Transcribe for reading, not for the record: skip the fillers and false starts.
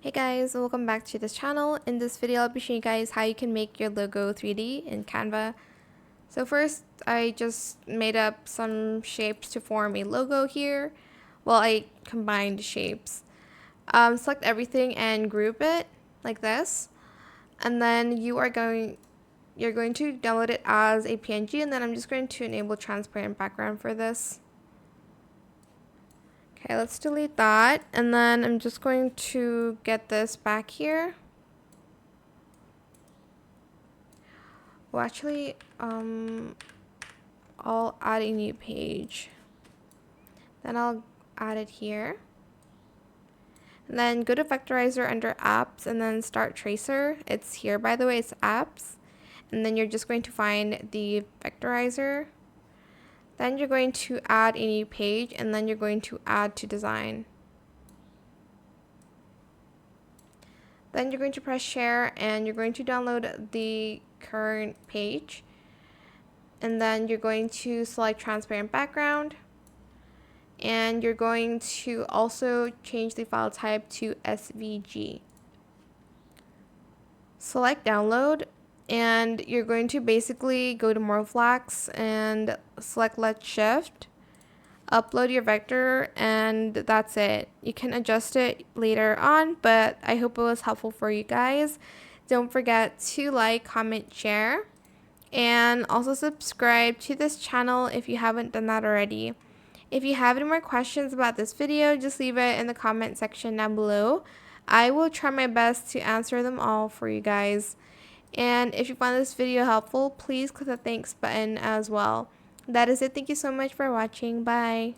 Hey guys, welcome back to this channel. In this video, I'll be showing you guys how you can make your logo 3D in Canva. So first, I just made up some shapes to form a logo here. Well, I combined shapes. Select everything and group it like this. And then you're going to download it as a PNG, and then I'm just going to enable transparent background for this. Okay, let's delete that, and then I'm just going to get this back here. Well, actually, I'll add a new page. Then I'll add it here. And then go to Vectorizer under Apps, and then Start Tracer. It's here, by the way, it's Apps. And then you're just going to find the Vectorizer. Then you're going to add a new page, and then you're going to add to design. Then you're going to press share, and you're going to download the current page. And then you're going to select transparent background. And you're going to also change the file type to SVG. Select download, and you're going to basically go to More Flags and select Let Shift. Upload your vector, and that's it. You can adjust it later on, but I hope it was helpful for you guys. Don't forget to like, comment, share, and also subscribe to this channel if you haven't done that already. If you have any more questions about this video, just leave it in the comment section down below. I will try my best to answer them all for you guys. And if you found this video helpful, please click the thanks button as well. That is it. Thank you so much for watching. Bye.